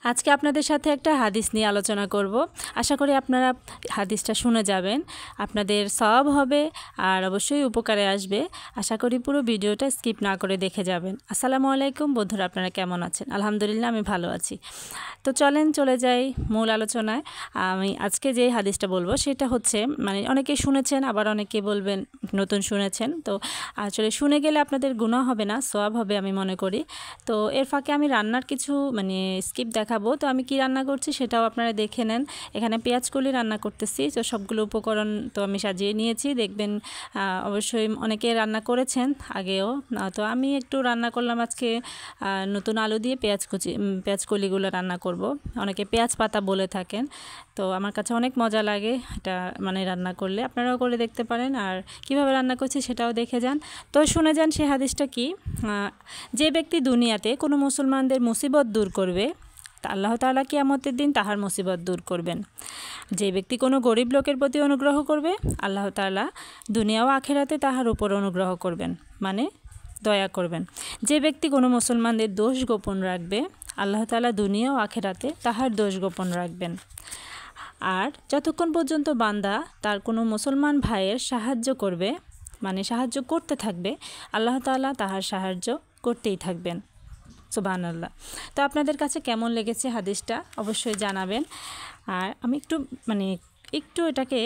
আজকে আপনাদের সাথে একটা হাদিস নিয়ে আলোচনা করব। আশা করি আপনারা হাদিসটা শুনে যাবেন, আপনাদের সওয়াব হবে আর অবশ্যই উপকারে আসবে। আশা করি পুরো ভিডিওটা স্কিপ না করে দেখে যাবেন। আসসালামু আলাইকুম বন্ধুরা, আপনারা কেমন আছেন? আলহামদুলিল্লাহ, আমি ভালো আছি। তো চলেন চলে যাই মূল আলোচনায়। আমি আজকে যে হাদিসটা বলবো সেটা হচ্ছে, অনেকে শুনেছেন, আবার অনেকে বলবেন নতুন শুনেছেন। তো আসলে শুনে গেলে আপনাদের গুনাহ হবে না, সওয়াব হবে আমি মনে করি। তো এর ফাঁকে আমি রান্নার কিছু স্কিপ দেখাবো। তো আমি কি রান্না করছি সেটাও আপনারা দেখে নেন। এখানে পেঁয়াজ কলি রান্না করতেছি। তো সবগুলো উপকরণ তো আমি সাজিয়ে নিয়েছি, দেখবেন অবশ্যই অনেকে রান্না করেছেন আগেও। তো আমি একটু রান্না করলাম আজকে নতুন আলু দিয়ে পেঁয়াজ কলিগুলো রান্না করব। অনেকে পেঁয়াজ পাতা বলে থাকেন। তো আমার কাছে অনেক মজা লাগে এটা রান্না করলে। আপনারাও করে দেখতে পারেন, আর কিভাবে রান্না করছি সেটাও দেখে যান। তো শুনে যান সে হাদিসটা কি। যে ব্যক্তি দুনিয়াতে কোনো মুসলমানদের মুসিবত দূর করবে, আল্লাহ তাআলা কিয়ামতের দিন তাহার মুসিবত দূর করবেন। যে ব্যক্তি কোনো গরিব লোকের প্রতি অনুগ্রহ করবে, আল্লাহ তাআলা দুনিয়া ও আখিরাতে তাহার উপর অনুগ্রহ করবেন, দয়া করবেন। যে ব্যক্তি কোনো মুসলমানদের দোষ গোপন রাখবে, আল্লাহ তাআলা দুনিয়া ও আখিরাতে তাহার দোষ গোপন রাখবেন। আর যতক্ষণ পর্যন্ত বান্দা তার কোনো মুসলমান ভাইয়ের সাহায্য করবে, সাহায্য করতে থাকবে, আল্লাহ তাআলা তাহার সাহায্য করতেই থাকবেন। সুবহানাল্লাহ। তো আপনাদের কাছে কেমন লেগেছে হাদিসটা অবশ্যই জানাবেন। আর আমি একটু এটাকে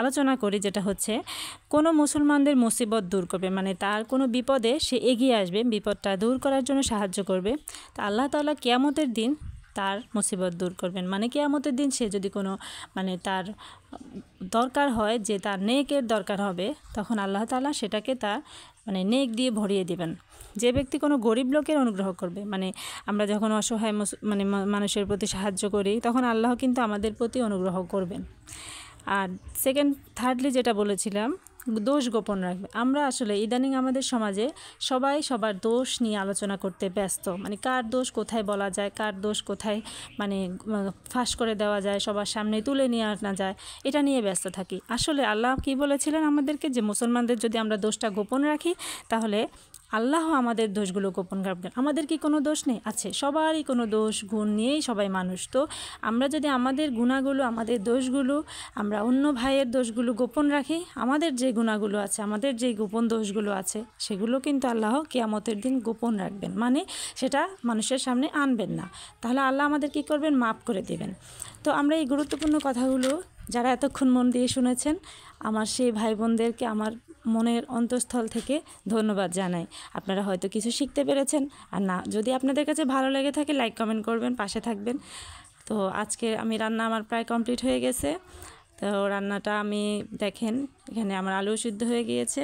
আলোচনা করি, যেটা হচ্ছে কোনো মুসলমানদের মুসিবত দূর করবে, তার কোনো বিপদে সে এগিয়ে আসবে, বিপদটা দূর করার জন্য সাহায্য করবে। তো আল্লাহ তাআলা কিয়ামতের দিন তার মুসিবত দূর করবেন। কিয়ামতের দিন সে যদি কোনো তার দরকার হয়, যে তার নেকের দরকার হবে, তখন আল্লাহ তাআলা সেটাকে তার নেক দিয়ে ভরিয়ে দিবেন। যে ব্যক্তি কোনো গরিব লোকের অনুগ্রহ করবে, আমরা যখন অসহায় মানুষের প্রতি সাহায্য করি, তখন আল্লাহ কিন্তু আমাদের প্রতি অনুগ্রহ করবেন। আর থার্ডলি যেটা বলেছিলাম, দোষ গোপন রাখবে। আমরা আসলে ইদানিং আমাদের সমাজে সবাই সবার দোষ নিয়ে আলোচনা করতে ব্যস্ত। কার দোষ কোথায় বলা যায়, কার দোষ কোথায় ফাঁস করে দেওয়া যায়, সবার সামনে তুলে নিয়ে আনা যায়, এটা নিয়ে ব্যস্ত থাকি। আসলে আল্লাহ কি বলেছিলেন আমাদেরকে, যে মুসলমানদের যদি আমরা দোষটা গোপন রাখি, তাহলে আল্লাহ আমাদের দোষগুলো গোপন রাখবেন। আমাদের কি কোনো দোষ নেই? আছে, সবারই কোনো দোষ গুণ নিয়েই সবাই মানুষ। তো আমরা যদি আমাদের গুণাগুলো, আমাদের দোষগুলো, আমরা অন্য ভাইয়ের দোষগুলো গোপন রাখি, আমাদের যে গুণাগুলো আছে, আমাদের যে গোপন দোষগুলো আছে, সেগুলো কিন্তু আল্লাহ কিয়ামতের দিন গোপন রাখবেন, সেটা মানুষের সামনে আনবেন না। তাহলে আল্লাহ আমাদের কি করবেন? মাফ করে দেবেন। তো আমরা এই গুরুত্বপূর্ণ কথাগুলো যারা এতক্ষণ মন দিয়ে শুনেছেন, আমার সেই ভাই বোনদেরকে আমার মনের অন্তঃস্থল থেকে ধন্যবাদ জানাই। আপনারা হয়তো কিছু শিখতে পেরেছেন, আর না, যদি আপনাদের কাছে ভালো লেগে থাকে লাইক কমেন্ট করবেন, পাশে থাকবেন। তো আজকে রান্না আমার প্রায় কমপ্লিট হয়ে গেছে। তো রান্নাটা দেখেন, এখানে আমার আলু সিদ্ধ হয়ে গিয়েছে।